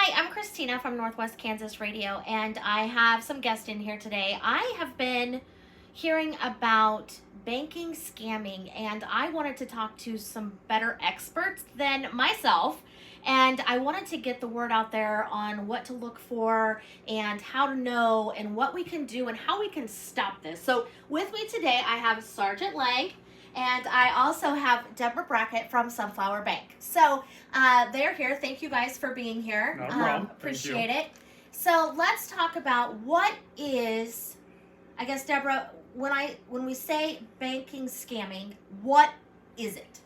Hi, I'm Kristina from NWKS Radio, and I have some guests in here today. I have been hearing about banking scamming, and I wanted to talk to some better experts than myself, and I wanted to get the word out there on what to look for and how to know and what we can do and how we can stop this. So with me today, I have Sergeant Lange, and I also have Debra Brackett from Sunflower Bank. So they're here. Thank you guys for being here. No problem. Appreciate it. So let's talk about what is, I guess, Debra, when we say banking scamming, what is it?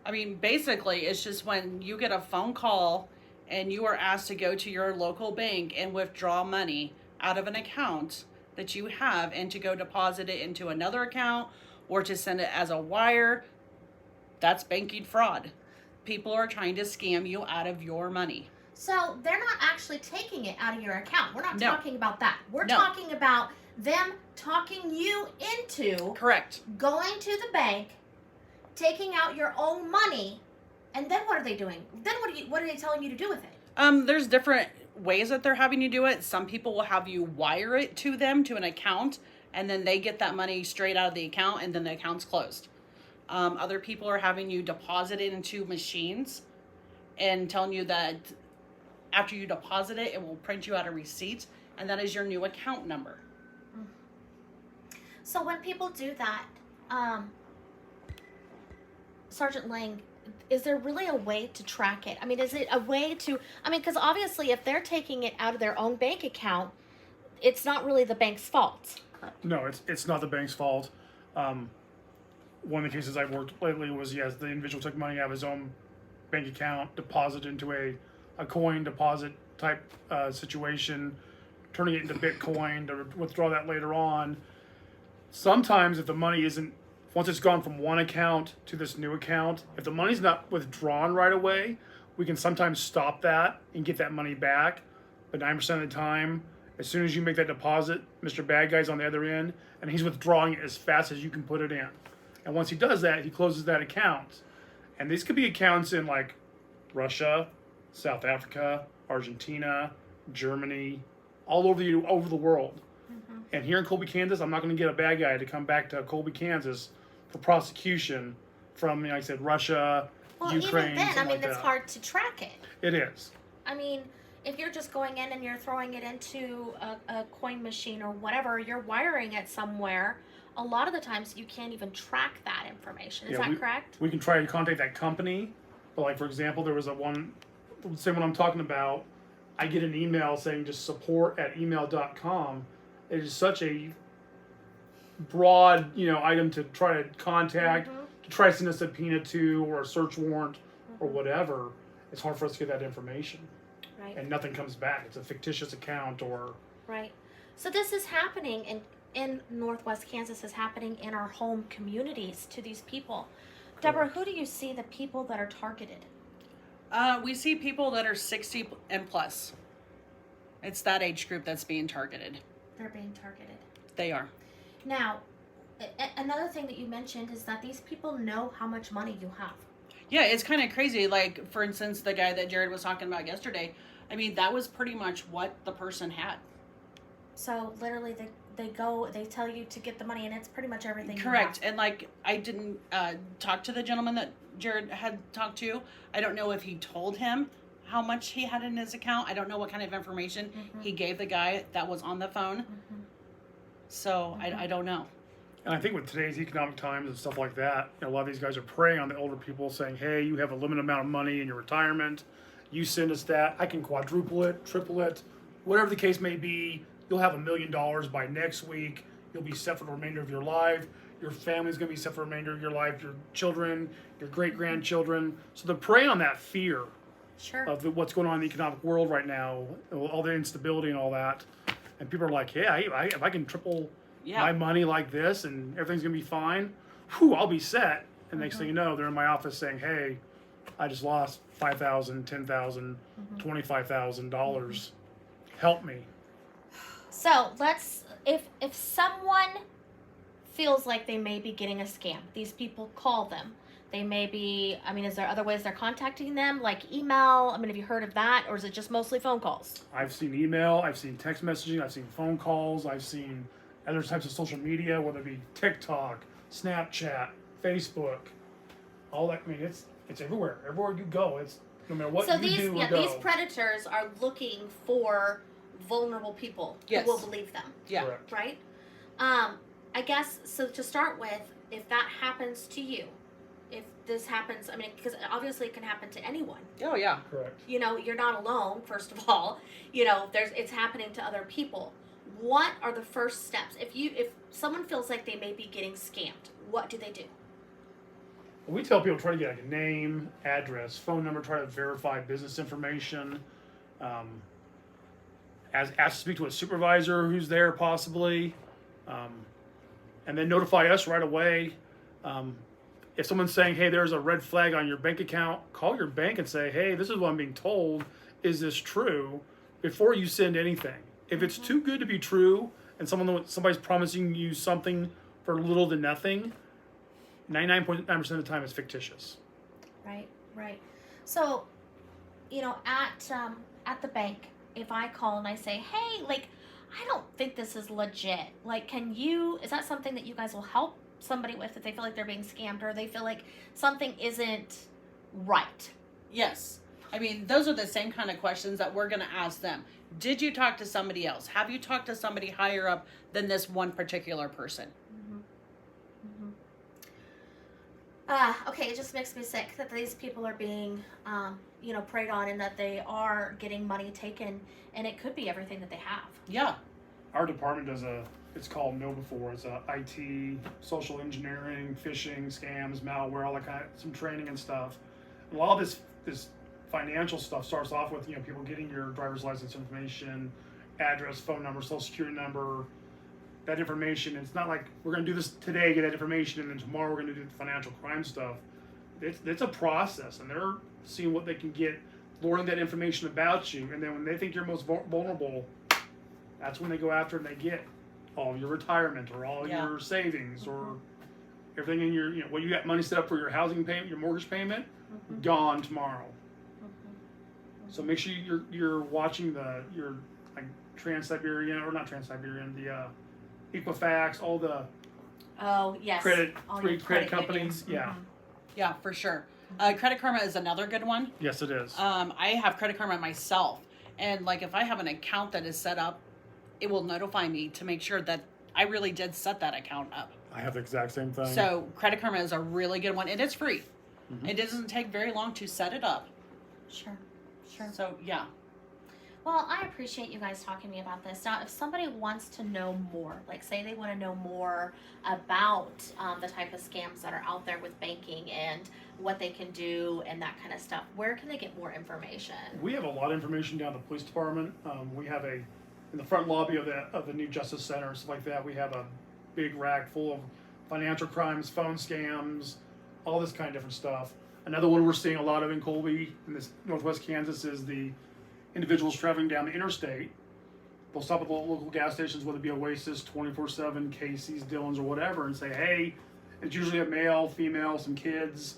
I mean, basically, it's just when you get a phone call and you are asked to go to your local bank and withdraw money out of an account that you have and to go deposit it into another account or to send it as a wire. That's banking fraud. People are trying to scam you out of your money. So they're not actually taking it out of your account. We're not No. talking about that. We're No. talking about them talking you into Correct. going to the bank, taking out your own money, and then what are they doing? Then what are they telling you to do with it? There's different ways that they're having you do it. Some people will have you wire it to them, to an account, and then they get that money straight out of the account, and then the account's closed. Other people are having you deposit it into machines and telling you that after you deposit it, it will print you out a receipt, and that is your new account number. So when people do that, Sergeant Lange, is there really a way to track it? I mean, is it a way to, because obviously if they're taking it out of their own bank account, it's not really the bank's fault. No, it's not the bank's fault. One of the cases I've worked lately was, yes, the individual took money out of his own bank account, deposited into a coin deposit type situation, turning it into Bitcoin to withdraw that later on. Sometimes if the money isn't, once it's gone from one account to this new account, if the money's not withdrawn right away, we can sometimes stop that and get that money back. But 9% of the time, as soon as you make that deposit, Mr. Bad Guy's on the other end, and he's withdrawing it as fast as you can put it in. And once he does that, he closes that account. And these could be accounts in like Russia, South Africa, Argentina, Germany, all over the world. Mm-hmm. And here in Colby, Kansas, I'm not going to get a bad guy to come back to Colby, Kansas for prosecution from, like I said, Russia, Ukraine. Even then, like it's hard to track it. It is. If you're just going in and you're throwing it into a coin machine or whatever, you're wiring it somewhere, a lot of the times you can't even track that information. Is that correct? We can try to contact that company. But like, for example, there was same one I'm talking about, I get an email saying just support@email.com. It is such a broad, item to try to contact, to try to send a subpoena to or a search warrant or whatever. It's hard for us to get that information. Right. And nothing comes back. It's a fictitious account or... Right. So this is happening in Northwest Kansas, is happening in our home communities to these people. Correct. Debra, who do you see the people that are targeted? We see people that are 60 and plus. It's that age group that's being targeted. They're being targeted. They are. Now, another thing that you mentioned is that these people know how much money you have. Yeah, it's kind of crazy. Like, for instance, the guy that Jared was talking about yesterday, that was pretty much what the person had. So, literally, they tell you to get the money, and it's pretty much everything. Correct. And, I didn't talk to the gentleman that Jared had talked to. I don't know if he told him how much he had in his account. I don't know what kind of information he gave the guy that was on the phone. So, I don't know. And I think with today's economic times and stuff like that, a lot of these guys are preying on the older people, saying, hey, you have a limited amount of money in your retirement. You send us that. I can quadruple it, triple it, whatever the case may be. You'll have $1 million by next week. You'll be set for the remainder of your life. Your family's going to be set for the remainder of your life, your children, your great-grandchildren. So they're preying on that fear of what's going on in the economic world right now, all the instability and all that. And people are like, yeah, if I can triple my money like this and everything's going to be fine, I'll be set. And next thing you know, they're in my office saying, hey, I just lost $5,000, $10,000, $25,000. Help me. So if someone feels like they may be getting a scam, these people call them. They may be, I mean, is there other ways they're contacting them, like email? I mean, have you heard of that, or is it just mostly phone calls? I've seen email, I've seen text messaging, I've seen phone calls, I've seen other types of social media, whether it be TikTok, Snapchat, Facebook, all that. I mean, it's everywhere. Everywhere you go, it's no matter what So you do or go. these predators are looking for vulnerable people Yes. who will believe them, Yeah. Correct. right? I guess, so to start with, if that happens to you, if this happens, I mean, because obviously it can happen to anyone. Oh, yeah. Correct. You know, you're not alone, first of all. You know, it's happening to other people. What are the first steps? If someone feels like they may be getting scammed, what do they do? We tell people try to get like a name, address, phone number, try to verify business information. Ask to speak to a supervisor who's there possibly, and then notify us right away. If someone's saying, hey, there's a red flag on your bank account, call your bank and say, hey, this is what I'm being told. Is this true? Before you send anything. If it's too good to be true and somebody's promising you something for little to nothing, 99.9% of the time it's fictitious. Right. So, you know, at the bank, if I call and I say, hey, like, I don't think this is legit. Like, is that something that you guys will help somebody with if they feel like they're being scammed or they feel like something isn't right? Yes. I mean, those are the same kind of questions that we're going to ask them. Did you talk to somebody else? Have you talked to somebody higher up than this one particular person? Okay, it just makes me sick that these people are being, preyed on and that they are getting money taken, and it could be everything that they have. Yeah. Our department does it's called Know Before. It's a IT, social engineering, phishing, scams, malware, all that kind of, some training and stuff. And a lot of this financial stuff starts off with, people getting your driver's license information, address, phone number, social security number, that information. It's not like we're going to do this today, get that information, and then tomorrow we're going to do the financial crime stuff. It's a process, and they're seeing what they can get, learning that information about you, and then when they think you're most vulnerable, that's when they go after and they get all your retirement or all your savings or everything in your, you got money set up for your housing payment, your mortgage payment, gone tomorrow. So make sure you're watching your like Trans-Siberian, or not Trans-Siberian, the Equifax, all the credit companies. Yeah. Yeah, for sure. Credit Karma is another good one. Yes, it is. I have Credit Karma myself, and like if I have an account that is set up, it will notify me to make sure that I really did set that account up. I have the exact same thing. So Credit Karma is a really good one, and it's free. It doesn't take very long to set it up. Sure. So yeah. Well, I appreciate you guys talking to me about this. Now, if somebody wants to know more, like say they want to know more about the type of scams that are out there with banking and what they can do and that kind of stuff, where can they get more information? We have a lot of information down at the police department. We have in the front lobby of the new Justice Center and stuff like that, we have a big rack full of financial crimes, phone scams, all this kind of different stuff. Another one we're seeing a lot of in Colby, in this northwest Kansas, is the individuals traveling down the interstate. They'll stop at the local gas stations, whether it be Oasis, 24/7, Casey's, Dillon's, or whatever, and say, hey, it's usually a male, female, some kids,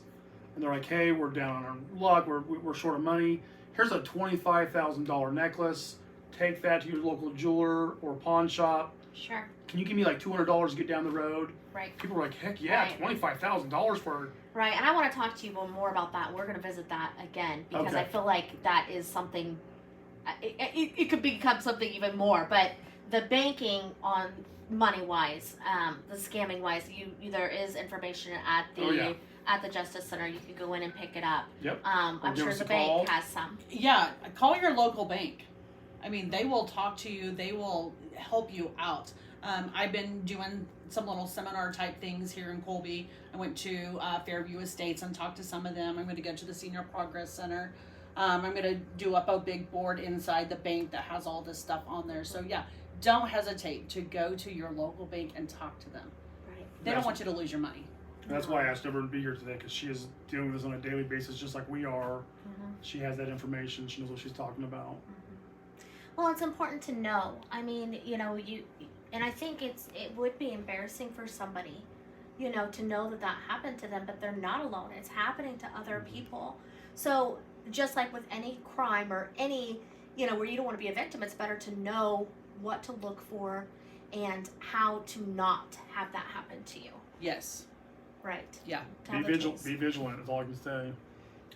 and they're like, hey, we're down on our luck, we're short of money. Here's a $25,000 necklace. Take that to your local jeweler or pawn shop. Sure. Can you give me like $200 to get down the road? Right. People are like, heck yeah, $25,000 for. Right, and I want to talk to you more about that. We're going to visit that again because Okay. I feel like that is something. It could become something even more, but the banking on money-wise, the scamming-wise, there is information at the Justice Center. You can go in and pick it up. Yep. I'm sure the bank has some. Yeah, call your local bank. I mean, they will talk to you. They will help you out. I've been doing some little seminar type things here in Colby. I went to Fairview Estates and talked to some of them. I'm going to go to the Senior Progress Center. I'm going to do up a big board inside the bank that has all this stuff on there. So yeah, don't hesitate to go to your local bank and talk to them. Right. They don't want you to lose your money. That's why I asked Debra to be here today, because she is dealing with this on a daily basis, just like we are. She has that information. She knows what she's talking about. Well, it's important to know. I mean, and I think it would be embarrassing for somebody you know, to know that that happened to them, but they're not alone. It's happening to other people. So just like with any crime or any, you know, where you don't want to be a victim, it's better to know what to look for and how to not have that happen to you. Yes. Right. Yeah. To Be have the vigilant. tools. Be vigilant. Is all I can say.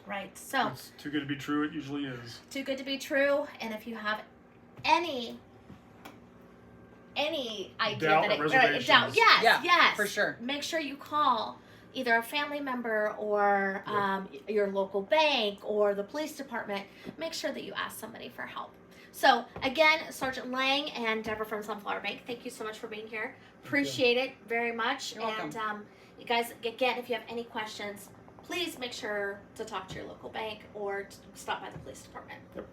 Right. So It's too good to be true. It usually is. too good to be true. And if you have any idea Doubt that or it reservations. doubt, yes, Yeah, yes, for sure. Make sure you call either a family member or your local bank or the police department. Make sure that you ask somebody for help. So again, Sergeant Lange and Debra from Sunflower Bank, thank you so much for being here. Appreciate it very much. You're welcome. And you guys, again, if you have any questions, please make sure to talk to your local bank or to stop by the police department. Yep.